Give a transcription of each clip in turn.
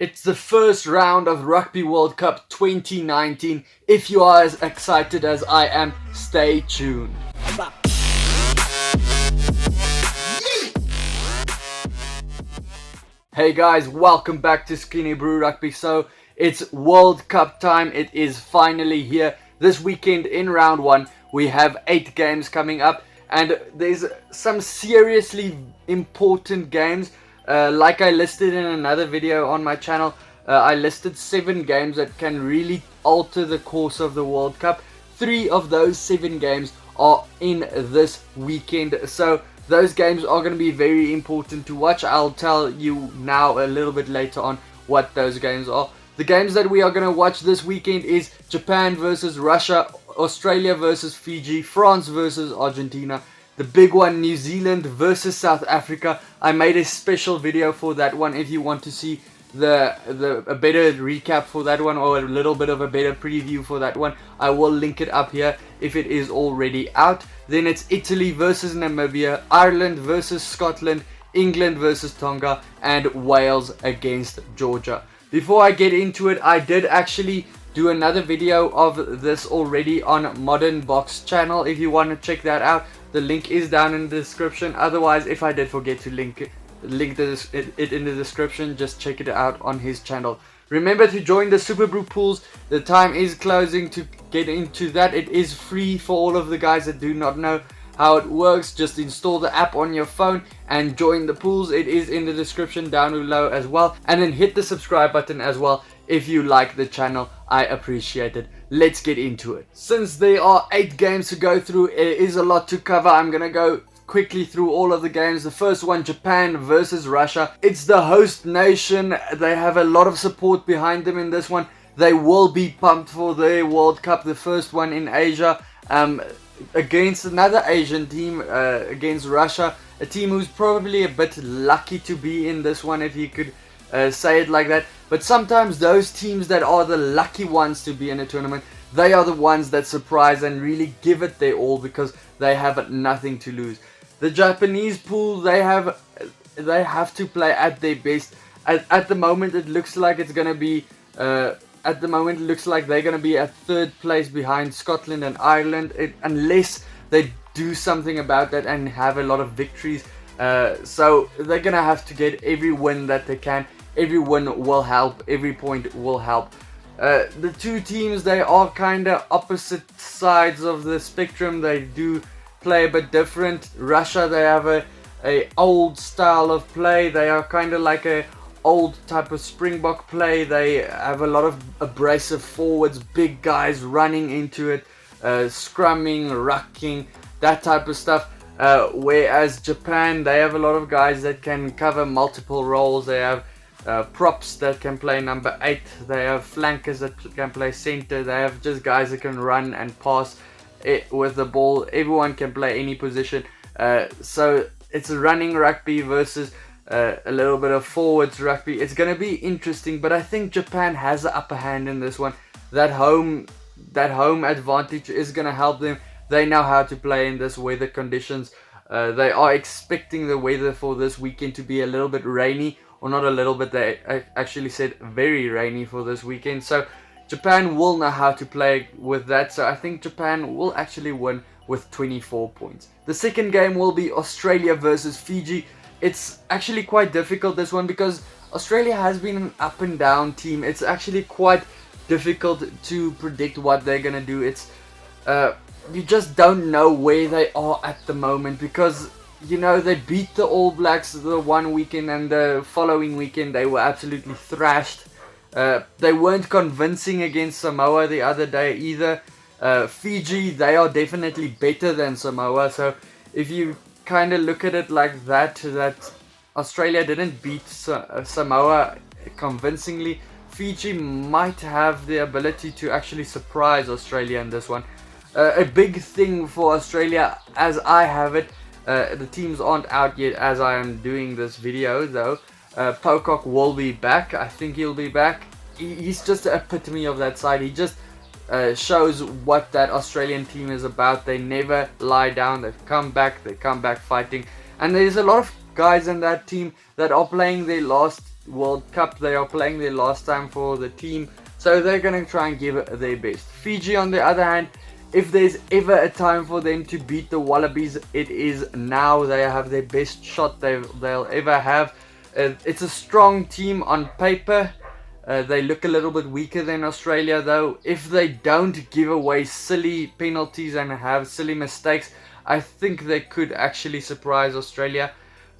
It's the first round of Rugby World Cup 2019. If you are as excited as I am, stay tuned. Hey guys, welcome back to SkinnyBru Rugby. So it's World Cup time. It is finally here. This weekend in round 1 we have 8 games coming up, and there's some seriously important games. Like I listed in another video on my channel, I listed 7 games that can really alter the course of the World Cup. 3 of those 7 games are in this weekend, so those games are going to be very important to watch. I'll tell you now a little bit later on what those games are. The games that we are going to watch this weekend is Japan versus Russia, Australia versus Fiji, France versus Argentina. The big one, New Zealand versus South Africa. I made a special video for that one. If you want to see a better recap for that one, or a little bit of a better preview for that one, I will link it up here if it is already out. Then it's Italy versus Namibia, Ireland versus Scotland, England versus Tonga, and Wales against Georgia. Before I get into it, I did actually do another video of this already on Modern Box channel. If you want to check that out, the link is down in the description. Otherwise, if I did forget to link it in the description, just check it out on his channel. Remember to join the SPRINGBOKS pools. The time is closing to get into that. It is free for all of the guys that do not know how it works. Just install the app on your phone and join the pools. It is in the description down below as well. And then hit the subscribe button as well if you like the channel. I appreciate it. Let's get into it. Since there are 8 games to go through, it is a lot to cover. I'm gonna go quickly through all of the games. The first one, Japan versus Russia. It's the host nation. They have a lot of support behind them in this one. They will be pumped for their World Cup, the first one in Asia, against another Asian team, against Russia, a team who's probably a bit lucky to be in this one, if you could say it like that. But sometimes those teams that are the lucky ones to be in a tournament, they are the ones that surprise and really give it their all because they have nothing to lose. The Japanese pool, they have to play at their best. At the moment, it looks like it's gonna be. At the moment, it looks like they're gonna be at 3rd place behind Scotland and Ireland, unless they do something about that and have a lot of victories. So they're gonna have to get every win that they can. Every win will help. Every point will help. The 2 teams, they are kind of opposite sides of the spectrum. They do play a bit different. Russia, they have a old style of play. They are kind of like a old type of Springbok play. They have a lot of abrasive forwards, big guys running into it, scrumming, rucking, that type of stuff. Whereas Japan, they have a lot of guys that can cover multiple roles. They have props that can play number 8. They have flankers that can play center. They have just guys that can run and pass it with the ball. Everyone can play any position. So it's a running rugby versus a little bit of forwards rugby. It's going to be interesting, but I think Japan has the upper hand in this one. That home advantage is going to help them. They know how to play in this weather conditions. They are expecting the weather for this weekend to be a little bit rainy, or not a little bit, they actually said very rainy for this weekend. So Japan will know how to play with that. So I think Japan will actually win with 24 points. The second game will be Australia versus Fiji. It's actually quite difficult, this one, because Australia has been an up and down team. It's actually quite difficult to predict what they're gonna do. It's you just don't know where they are at the moment, because you know, they beat the All Blacks the one weekend, and the following weekend they were absolutely thrashed. They weren't convincing against Samoa the other day either. Fiji, they are definitely better than Samoa. So if you kind of look at it like that Australia didn't beat Samoa convincingly, Fiji might have the ability to actually surprise Australia in this one. A big thing for Australia, as I have it, the teams aren't out yet as I am doing this video though. Pocock will be back. I think he'll be back. He's just the epitome of that side. He just shows what that Australian team is about. They never lie down. They come back fighting. And there's a lot of guys in that team that are playing their last World Cup. They are playing their last time for the team, so they're going to try and give it their best. Fiji, on the other hand, if there's ever a time for them to beat the Wallabies, it is now. They have their best shot they'll ever have. It's a strong team on paper. They look a little bit weaker than Australia, though. If they don't give away silly penalties and have silly mistakes, I think they could actually surprise Australia.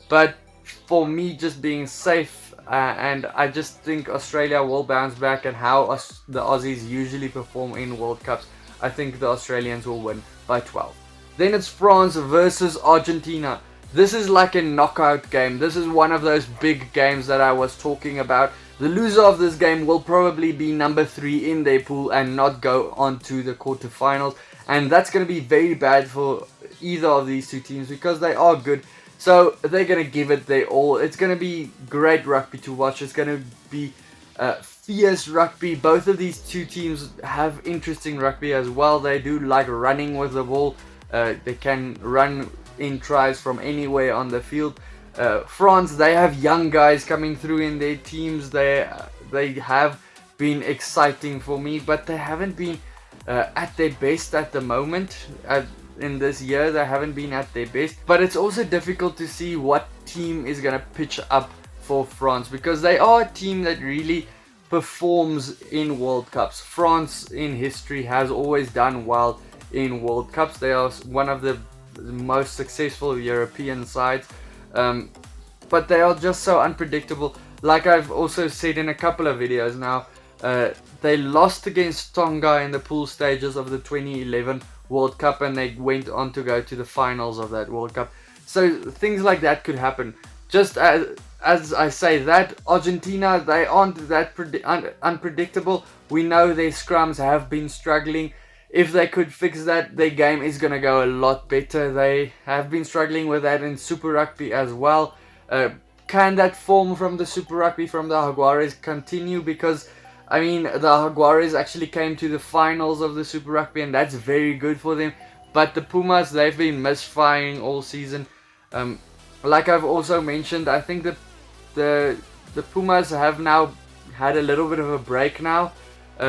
But for me, just being safe, and I just think Australia will bounce back, and how the Aussies usually perform in World Cups, I think the Australians will win by 12. Then it's France versus Argentina. This is like a knockout game. This is one of those big games that I was talking about. The loser of this game will probably be number 3 in their pool and not go on to the quarterfinals. And that's going to be very bad for either of these two teams because they are good. So they're going to give it their all. It's going to be great rugby to watch. It's going to be fierce rugby. Both of these two teams have interesting rugby as well. They do like running with the ball. They can run in tries from anywhere on the field. France, they have young guys coming through in their teams. They have been exciting for me, but they haven't been at their best at the moment. In this year, they haven't been at their best. But it's also difficult to see what team is going to pitch up for France, because they are a team that really performs in World Cups. France in history has always done well in World Cups. They are one of the most successful European sides, but they are just so unpredictable. Like I've also said in a couple of videos now, they lost against Tonga in the pool stages of the 2011 World Cup, and they went on to go to the finals of that World Cup. So things like that could happen. Just as I say that, Argentina, they aren't that unpredictable. We know their scrums have been struggling. If they could fix that, their game is going to go a lot better. They have been struggling with that in Super Rugby as well. Can that form from the Super Rugby, from the Jaguares, continue? Because, I mean, the Jaguares actually came to the finals of the Super Rugby, and that's very good for them. But the Pumas, they've been misfiring all season. Like I've also mentioned, I think that the Pumas have now had a little bit of a break now.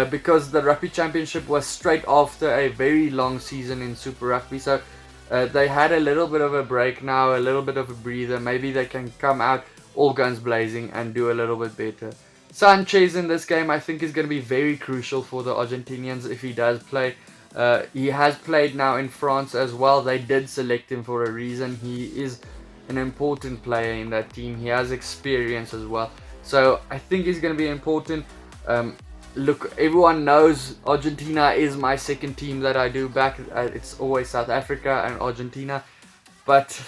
Because the Rugby Championship was straight after a very long season in Super Rugby. So they had a little bit of a break now, a little bit of a breather. Maybe they can come out all guns blazing and do a little bit better. Sanchez in this game, I think, is going to be very crucial for the Argentinians if he does play. He has played now in France as well. They did select him for a reason. He is an important player in that team. He has experience as well. So I think he's going to be important. Look, everyone knows Argentina is my second team that I do back. It's always South Africa and Argentina. But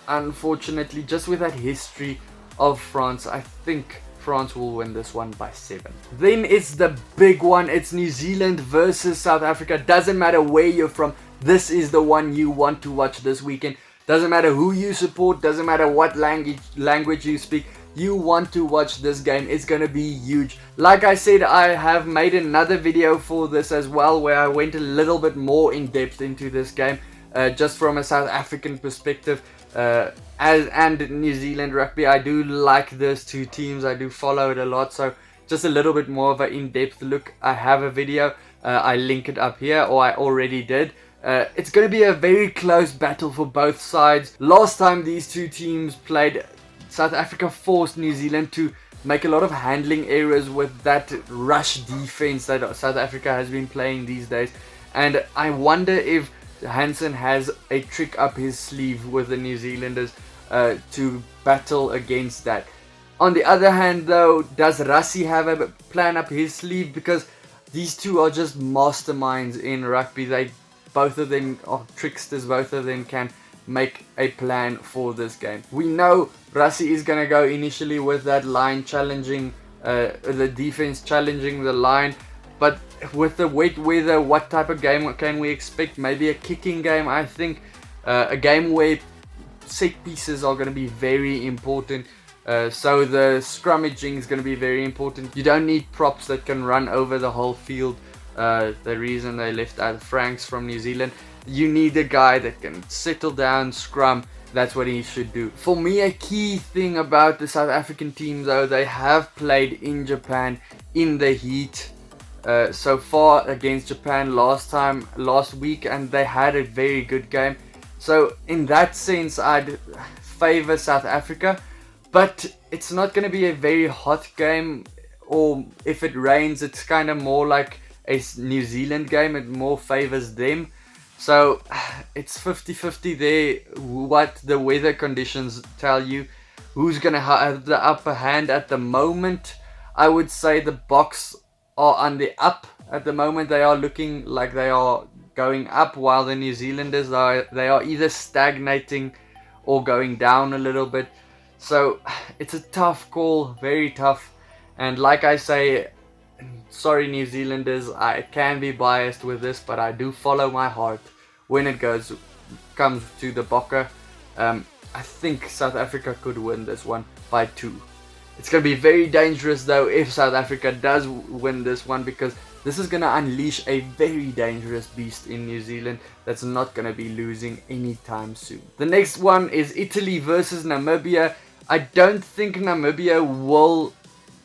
unfortunately, just with that history of France, I think France will win this one by 7. Then it's the big one. It's New Zealand versus South Africa. Doesn't matter where you're from. This is the one you want to watch this weekend. Doesn't matter who you support. Doesn't matter what language you speak. You want to watch this game. It's going to be huge. Like I said, I have made another video for this as well, where I went a little bit more in depth into this game, just from a South African perspective. And New Zealand rugby, I do like those two teams. I do follow it a lot, so just a little bit more of an in-depth look. I have a video. I link it up here, or I already did. It's going to be a very close battle for both sides. Last time these two teams played, South Africa forced New Zealand to make a lot of handling errors with that rush defense that South Africa has been playing these days. And I wonder if Hansen has a trick up his sleeve with the New Zealanders to battle against that. On the other hand, though, does Rassie have a plan up his sleeve? Because these two are just masterminds in rugby. Both of them are tricksters. Both of them can make a plan for this game. We know Rassie is going to go initially with that line challenging, the defense challenging the line. But with the wet weather, what type of game can we expect? Maybe a kicking game, I think. A game where set pieces are going to be very important. So the scrummaging is going to be very important. You don't need props that can run over the whole field. The reason they left out Franks from New Zealand. You need a guy that can settle down, scrum, that's what he should do. For me, a key thing about the South African team though, they have played in Japan in the heat so far against Japan last week, and they had a very good game. So in that sense, I'd favor South Africa, but it's not going to be a very hot game, or if it rains, it's kind of more like a New Zealand game. It more favors them. So it's 50-50 there, what the weather conditions tell you. Who's going to have the upper hand at the moment? I would say the Boks are on the up at the moment. They are looking like they are going up, while the New Zealanders they are either stagnating or going down a little bit. So it's a tough call, very tough. And like I say, sorry New Zealanders, I can be biased with this, but I do follow my heart when it comes to the Bokke. I think South Africa could win this one by 2. It's going to be very dangerous though if South Africa does win this one, because this is going to unleash a very dangerous beast in New Zealand that's not going to be losing anytime soon. The next one is Italy versus Namibia. I don't think Namibia will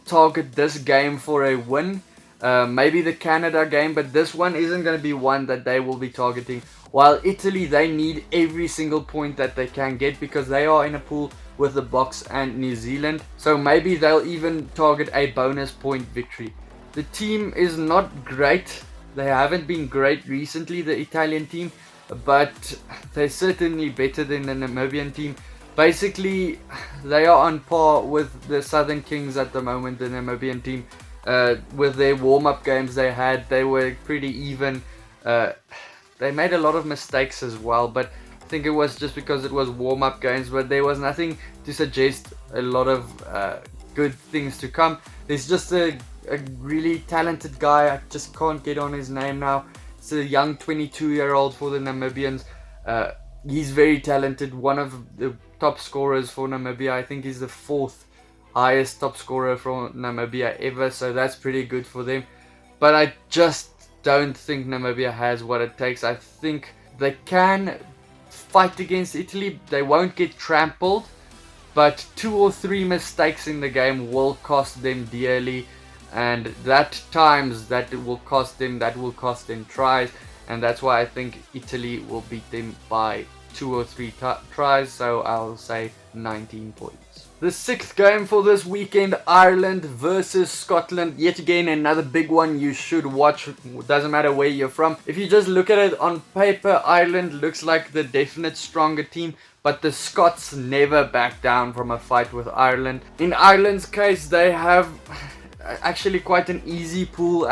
target this game for a win. Maybe the Canada game, but this one isn't going to be one that they will be targeting. While Italy, they need every single point that they can get, because they are in a pool with the Boks and New Zealand. So maybe they'll even target a bonus point victory. The team is not great. They haven't been great recently, the Italian team, but they're certainly better than the Namibian team. Basically, they are on par with the Southern Kings at the moment, the Namibian team. With their warm-up games they were pretty even. They made a lot of mistakes as well, but I think it was just because it was warm-up games, but there was nothing to suggest a lot of good things to come. There's just a really talented guy, I just can't get on his name now. It's a young 22-year-old for the Namibians. He's very talented, one of the top scorers for Namibia. I think he's the 4th highest top scorer for Namibia ever, so that's pretty good for them. But I just don't think Namibia has what it takes. I think they can fight against Italy. They won't get trampled, but 2 or 3 mistakes in the game will cost them dearly, and that will cost them tries, and that's why I think Italy will beat them by 2 or 3 tries, so I'll say 19 points. The 6th game for this weekend, Ireland versus Scotland. Yet again, another big one you should watch. Doesn't matter where you're from. If you just look at it on paper, Ireland looks like the definite stronger team, but the Scots never back down from a fight with Ireland. In Ireland's case, they have actually quite an easy pool,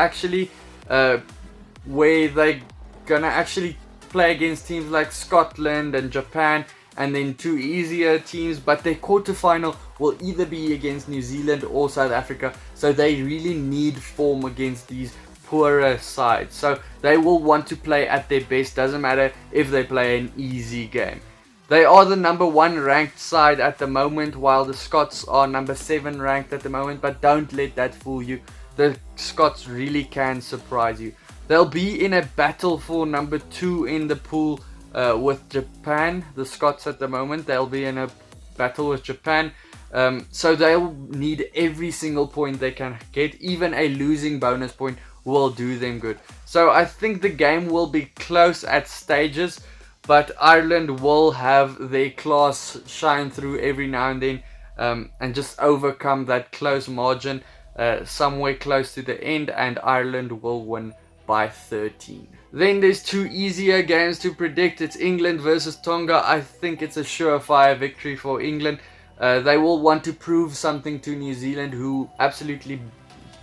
where they're gonna actually play against teams like Scotland and Japan, and then 2 easier teams, but their quarterfinal will either be against New Zealand or South Africa, so they really need form against these poorer sides. So they will want to play at their best, doesn't matter if they play an easy game. They are the number 1 ranked side at the moment, while the Scots are number 7 ranked at the moment, but don't let that fool you. The Scots really can surprise you. They'll be in a battle for number 2 in the pool with Japan. The Scots at the moment, they'll be in a battle with Japan. So they'll need every single point they can get. Even a losing bonus point will do them good. So I think the game will be close at stages, but Ireland will have their class shine through every now and then, and just overcome that close margin somewhere close to the end, and Ireland will win by 13. Then there's 2 easier games to predict. It's England versus Tonga. I think it's a surefire victory for England. They will want to prove something to New Zealand, who absolutely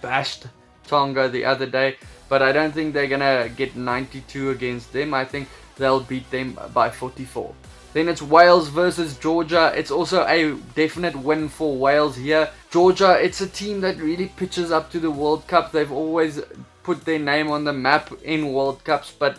bashed Tonga the other day, but I don't think they're gonna get 92 against them. I think they'll beat them by 44. Then it's Wales versus Georgia. It's also a definite win for Wales here. Georgia, it's a team that really pitches up to the World Cup. They've always put their name on the map in World Cups, but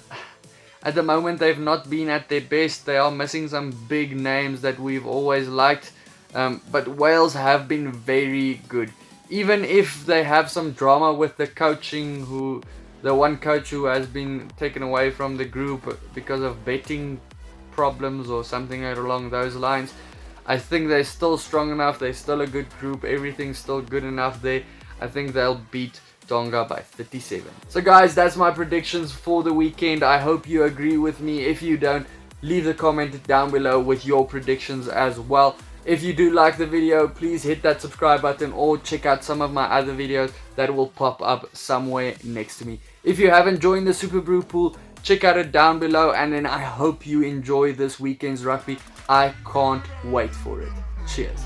at the moment they've not been at their best. They are missing some big names that we've always liked, but Wales have been very good. Even if they have some drama with the coaching, the one coach who has been taken away from the group because of betting problems or something along those lines. I think they're still strong enough. They're still a good group. Everything's still good enough there. I think they'll beat Tonga by 37. So guys, that's my predictions for the weekend. I hope you agree with me. If you don't, leave the comment down below with your predictions as well. If you do like the video, please hit that subscribe button or check out some of my other videos that will pop up somewhere next to me. If you haven't joined the SPRINGBOKS pool, check out it down below, and then I hope you enjoy this weekend's rugby. I can't wait for it. Cheers.